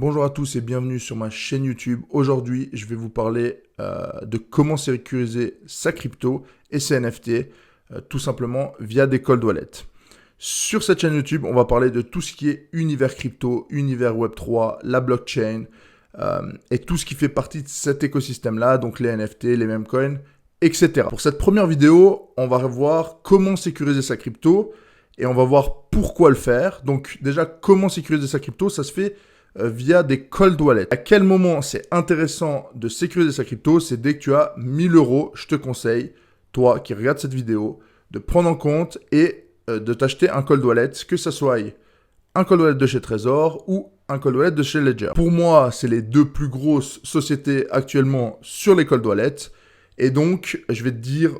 Bonjour à tous et bienvenue sur ma chaîne YouTube. Aujourd'hui, je vais vous parler de comment sécuriser sa crypto et ses NFT tout simplement via des cold wallets. Sur cette chaîne YouTube, on va parler de tout ce qui est univers crypto, univers Web3, la blockchain et tout ce qui fait partie de cet écosystème-là, donc les NFT, les meme coins, etc. Pour cette première vidéo, on va voir comment sécuriser sa crypto et on va voir pourquoi le faire. Donc déjà, comment sécuriser sa crypto, ça se fait via des cold wallets. À quel moment c'est intéressant de sécuriser sa crypto? C'est dès que tu as 1000 euros. Je te conseille, toi qui regardes cette vidéo, de prendre en compte et de t'acheter un cold wallet, que ce soit un cold wallet de chez Trésor ou un cold wallet de chez Ledger. Pour moi, c'est les deux plus grosses sociétés actuellement sur les cold wallets. Et donc, je vais te dire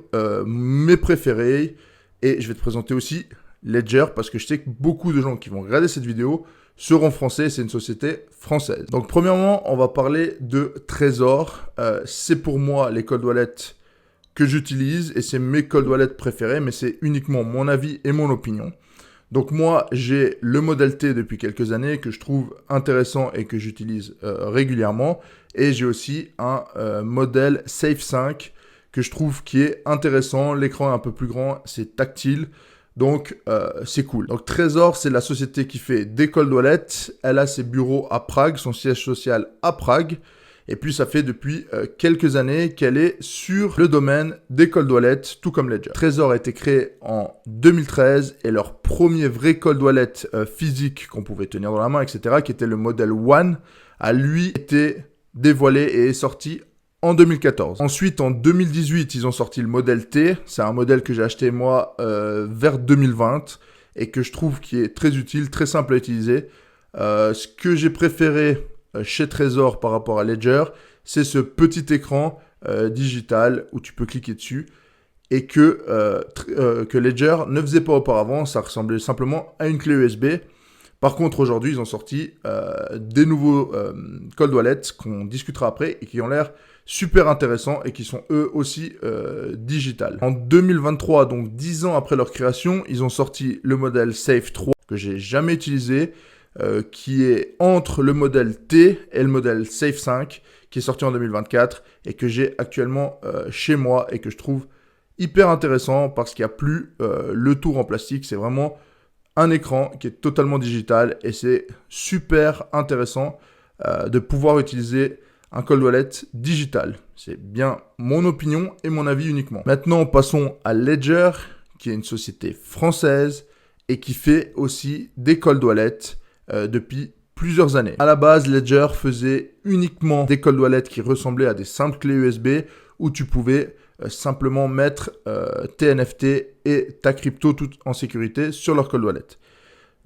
mes préférés et je vais te présenter aussi Ledger parce que je sais que beaucoup de gens qui vont regarder cette vidéo seront français, c'est une société française. Donc premièrement, on va parler de Trésor. C'est pour moi les cold wallets que j'utilise et c'est mes cold wallets préférés, mais c'est uniquement mon avis et mon opinion. Donc moi, j'ai le modèle T depuis quelques années que je trouve intéressant et que j'utilise régulièrement. Et j'ai aussi un modèle Safe 5 que je trouve qui est intéressant. L'écran est un peu plus grand, c'est tactile. Donc, c'est cool. Donc, Trésor, c'est la société qui fait des cold wallets. Elle a ses bureaux à Prague, son siège social à Prague. Et puis, ça fait depuis quelques années qu'elle est sur le domaine des cold wallets, tout comme Ledger. Trésor a été créé en 2013 et leur premier vrai cold wallet physique qu'on pouvait tenir dans la main, etc., qui était le modèle One, a lui été dévoilé et est sorti en 2014. Ensuite, en 2018, ils ont sorti le modèle T. C'est un modèle que j'ai acheté moi vers 2020 et que je trouve qui est très utile, très simple à utiliser. Ce que j'ai préféré chez Trésor par rapport à Ledger, c'est ce petit écran digital où tu peux cliquer dessus et que Ledger ne faisait pas auparavant. Ça ressemblait simplement à une clé USB. Par contre, aujourd'hui, ils ont sorti des nouveaux cold wallets qu'on discutera après et qui ont l'air super intéressants et qui sont eux aussi digital. En 2023, donc 10 ans après leur création, ils ont sorti le modèle Safe 3 que j'ai jamais utilisé, qui est entre le modèle T et le modèle Safe 5 qui est sorti en 2024 et que j'ai actuellement chez moi et que je trouve hyper intéressant parce qu'il n'y a plus le tour en plastique. C'est vraiment un écran qui est totalement digital et c'est super intéressant de pouvoir utiliser un cold wallet digital. C'est bien mon opinion et mon avis uniquement. Maintenant, passons à Ledger, qui est une société française et qui fait aussi des cold wallets depuis plusieurs années. À la base, Ledger faisait uniquement des cold wallets qui ressemblaient à des simples clés USB où tu pouvais simplement mettre tes NFT et ta crypto tout en sécurité sur leur cold wallet.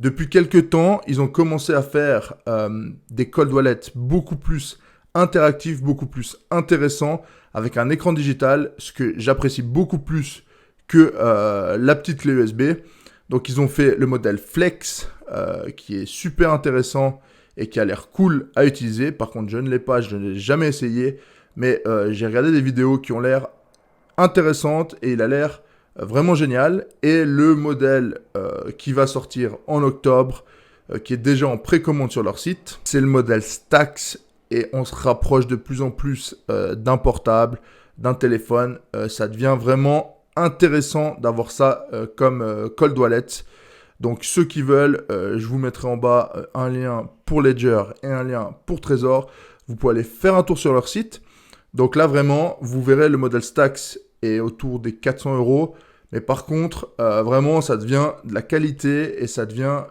Depuis quelques temps, ils ont commencé à faire des cold wallets beaucoup plus interactif, beaucoup plus intéressant, avec un écran digital, ce que j'apprécie beaucoup plus que la petite clé USB. Donc ils ont fait le modèle Flex, qui est super intéressant et qui a l'air cool à utiliser. Par contre, je ne l'ai pas, je ne l'ai jamais essayé, mais j'ai regardé des vidéos qui ont l'air intéressantes et il a l'air vraiment génial. Et le modèle qui va sortir en octobre, qui est déjà en précommande sur leur site, c'est le modèle Stax. Et on se rapproche de plus en plus d'un portable, d'un téléphone. Ça devient vraiment intéressant d'avoir ça comme cold wallet. Donc ceux qui veulent, je vous mettrai en bas un lien pour Ledger et un lien pour Trésor. Vous pouvez aller faire un tour sur leur site. Donc là vraiment, vous verrez le modèle Stax est autour des 400 euros. Mais par contre, vraiment, ça devient de la qualité et ça devient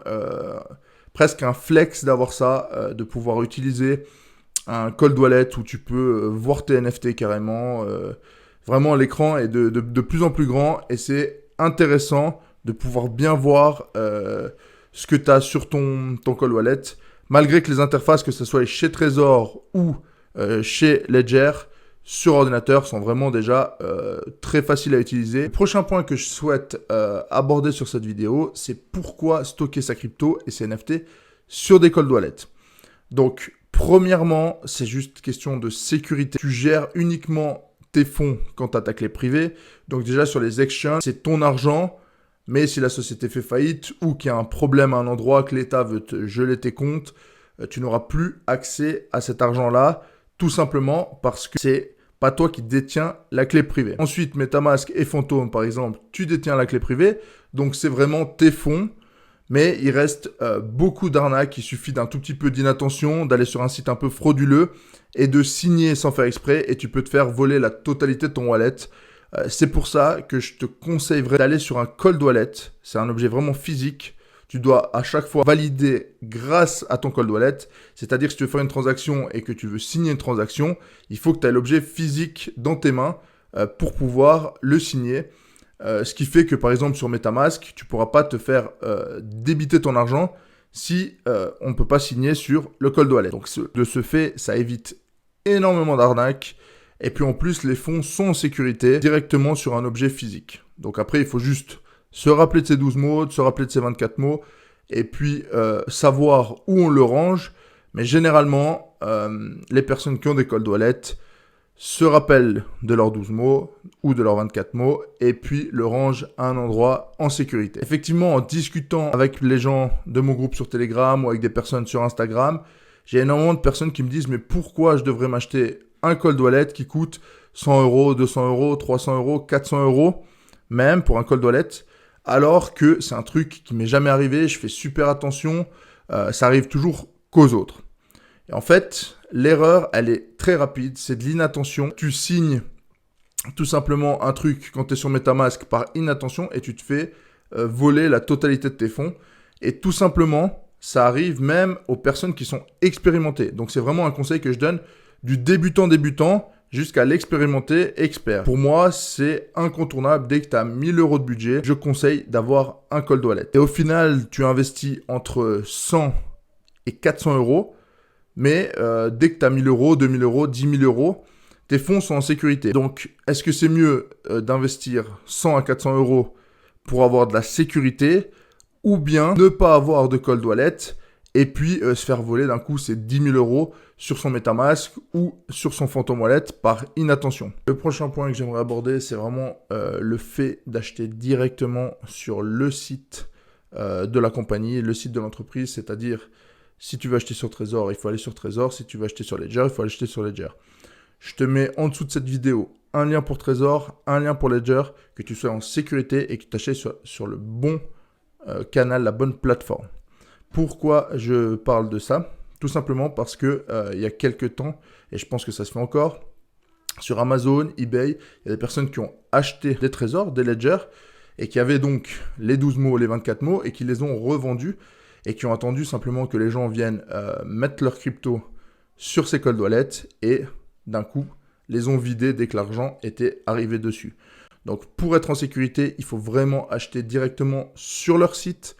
presque un flex d'avoir ça, de pouvoir utiliser un cold wallet où tu peux voir tes NFT carrément. Vraiment, l'écran est de plus en plus grand et c'est intéressant de pouvoir bien voir ce que tu as sur ton cold wallet. Malgré que les interfaces, que ce soit chez Trésor ou chez Ledger, sur ordinateur, sont vraiment déjà très faciles à utiliser. Le prochain point que je souhaite aborder sur cette vidéo, c'est pourquoi stocker sa crypto et ses NFT sur des cold wallets. Donc, premièrement, c'est juste question de sécurité. Tu gères uniquement tes fonds quand tu as ta clé privée. Donc déjà sur les exchanges, c'est ton argent. Mais si la société fait faillite ou qu'il y a un problème à un endroit, que l'État veut te geler tes comptes, tu n'auras plus accès à cet argent-là, tout simplement parce que c'est pas toi qui détiens la clé privée. Ensuite, MetaMask et Phantom, par exemple, tu détiens la clé privée, donc c'est vraiment tes fonds, mais il reste beaucoup d'arnaques. Il suffit d'un tout petit peu d'inattention, d'aller sur un site un peu frauduleux et de signer sans faire exprès, et tu peux te faire voler la totalité de ton wallet. C'est pour ça que je te conseillerais d'aller sur un cold wallet. C'est un objet vraiment physique. Tu dois à chaque fois valider grâce à ton cold wallet. C'est-à-dire que si tu veux faire une transaction et que tu veux signer une transaction, il faut que tu aies l'objet physique dans tes mains pour pouvoir le signer. Ce qui fait que par exemple sur MetaMask, tu ne pourras pas te faire débiter ton argent si on ne peut pas signer sur le cold wallet. Donc de ce fait, ça évite énormément d'arnaques. Et puis en plus, les fonds sont en sécurité directement sur un objet physique. Donc après, il faut juste se rappeler de ces 12 mots, se rappeler de ces 24 mots, et puis savoir où on le range. Mais généralement, les personnes qui ont des cold wallets se rappellent de leurs 12 mots ou de leurs 24 mots, et puis le rangent à un endroit en sécurité. Effectivement, en discutant avec les gens de mon groupe sur Telegram ou avec des personnes sur Instagram, j'ai énormément de personnes qui me disent « Mais pourquoi je devrais m'acheter un cold wallet qui coûte 100 euros, 200 euros, 300 euros, 400 euros, même pour un cold wallet, alors que c'est un truc qui m'est jamais arrivé, je fais super attention, ça arrive toujours qu'aux autres. » Et en fait, l'erreur, elle est très rapide, c'est de l'inattention. Tu signes tout simplement un truc quand tu es sur MetaMask par inattention et tu te fais voler la totalité de tes fonds. Et tout simplement, ça arrive même aux personnes qui sont expérimentées. Donc c'est vraiment un conseil que je donne du débutant jusqu'à l'expérimenté expert. Pour moi, c'est incontournable. Dès que tu as 1000 euros de budget, je conseille d'avoir un cold wallet. Et au final, tu investis entre 100 et 400 euros. Mais dès que tu as 1000 euros, 2000 euros, 10 000 euros, tes fonds sont en sécurité. Donc, est-ce que c'est mieux d'investir 100 à 400 euros pour avoir de la sécurité ou bien ne pas avoir de cold wallet et puis se faire voler d'un coup ces 10 000 euros sur son MetaMask ou sur son Phantom Wallet par inattention. Le prochain point que j'aimerais aborder, c'est vraiment le fait d'acheter directement sur le site de la compagnie, le site de l'entreprise, c'est-à-dire si tu veux acheter sur Trezor, il faut aller sur Trezor. Si tu veux acheter sur Ledger, il faut acheter sur Ledger. Je te mets en dessous de cette vidéo un lien pour Trezor, un lien pour Ledger, que tu sois en sécurité et que tu achètes sur le bon canal, la bonne plateforme. Pourquoi je parle de ça? Tout simplement parce que il y a quelques temps, et je pense que ça se fait encore, sur Amazon, eBay, il y a des personnes qui ont acheté des Trezors, des Ledger, et qui avaient donc les 12 mots, les 24 mots, et qui les ont revendus, et qui ont attendu simplement que les gens viennent mettre leur crypto sur ces cold wallets, et d'un coup, les ont vidés dès que l'argent était arrivé dessus. Donc pour être en sécurité, il faut vraiment acheter directement sur leur site,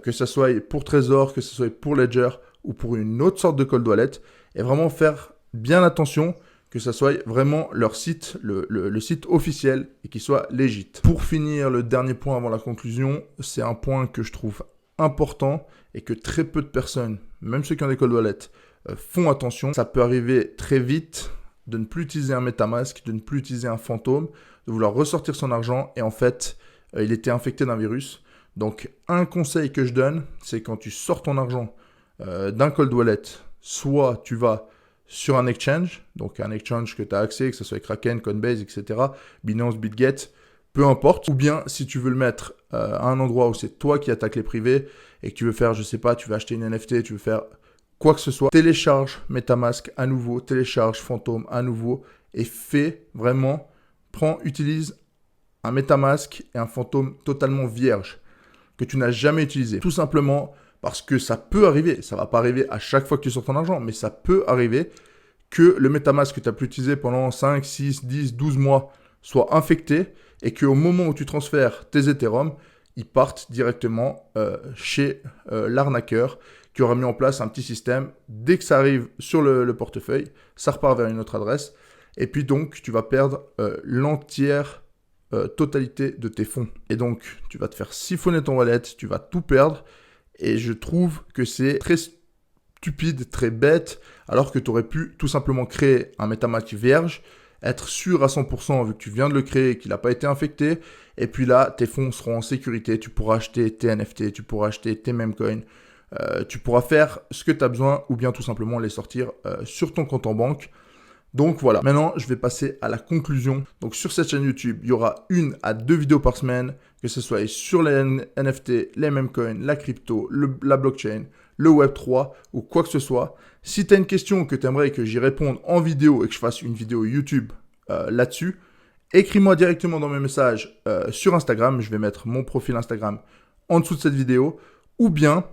que ce soit pour Trezor, que ce soit pour Ledger ou pour une autre sorte de cold wallet, et vraiment faire bien attention que ce soit vraiment leur site, le site officiel et qu'il soit légit. Pour finir, le dernier point avant la conclusion, c'est un point que je trouve important et que très peu de personnes, même ceux qui ont des cold wallets, font attention. Ça peut arriver très vite de ne plus utiliser un MetaMask, de ne plus utiliser un Phantom, de vouloir ressortir son argent et en fait, il était infecté d'un virus. Donc, un conseil que je donne, c'est quand tu sors ton argent d'un cold wallet, soit tu vas sur un exchange, donc un exchange que tu as accès, que ce soit Kraken, Coinbase, etc., Binance, BitGet, peu importe. Ou bien, si tu veux le mettre à un endroit où c'est toi qui as ta clé privée et que tu veux faire, je sais pas, tu veux acheter une NFT, tu veux faire quoi que ce soit, télécharge MetaMask à nouveau, télécharge Phantom à nouveau et utilise un MetaMask et un Phantom totalement vierge que tu n'as jamais utilisé. Tout simplement parce que ça peut arriver, ça ne va pas arriver à chaque fois que tu sors ton argent, mais ça peut arriver que le MetaMask que tu as pu utiliser pendant 5, 6, 10, 12 mois soit infecté et qu'au moment où tu transfères tes Ethereum, ils partent directement chez l'arnaqueur qui aura mis en place un petit système. Dès que ça arrive sur le portefeuille, ça repart vers une autre adresse. Et puis donc, tu vas perdre l'entière totalité de tes fonds. Et donc, tu vas te faire siphonner ton wallet, tu vas tout perdre. Et je trouve que c'est très stupide, très bête, alors que tu aurais pu tout simplement créer un MetaMask vierge, être sûr à 100% vu que tu viens de le créer, qu'il n'a pas été infecté. Et puis là, tes fonds seront en sécurité. Tu pourras acheter tes NFT, tu pourras acheter tes memecoins. Tu pourras faire ce que tu as besoin ou bien tout simplement les sortir sur ton compte en banque. Donc voilà, maintenant je vais passer à la conclusion. Donc sur cette chaîne YouTube, il y aura 1 à 2 vidéos par semaine, que ce soit sur les NFT, les memecoins, la crypto, la blockchain, le Web3 ou quoi que ce soit. Si tu as une question que tu aimerais que j'y réponde en vidéo et que je fasse une vidéo YouTube là-dessus, écris-moi directement dans mes messages sur Instagram. Je vais mettre mon profil Instagram en dessous de cette vidéo. Ou bien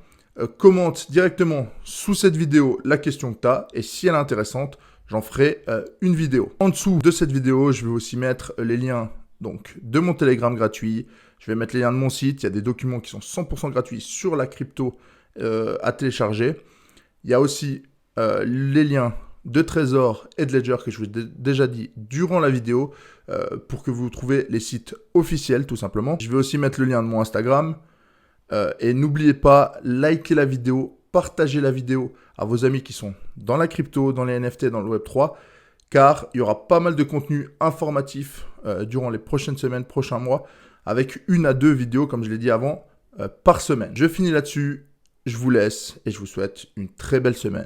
commente directement sous cette vidéo la question que tu as. Et si elle est intéressante, j'en ferai une vidéo. En dessous de cette vidéo, je vais aussi mettre les liens donc, de mon Telegram gratuit. Je vais mettre les liens de mon site. Il y a des documents qui sont 100% gratuits sur la crypto à télécharger. Il y a aussi les liens de Trésor et de Ledger que je vous ai déjà dit durant la vidéo pour que vous trouviez les sites officiels tout simplement. Je vais aussi mettre le lien de mon Instagram. Et n'oubliez pas, likez la vidéo, partagez la vidéo à vos amis qui sont dans la crypto, dans les NFT, dans le Web3, car il y aura pas mal de contenu informatif durant les prochaines semaines, prochains mois, avec 1 à 2 vidéos, comme je l'ai dit avant, par semaine. Je finis là-dessus, je vous laisse et je vous souhaite une très belle semaine.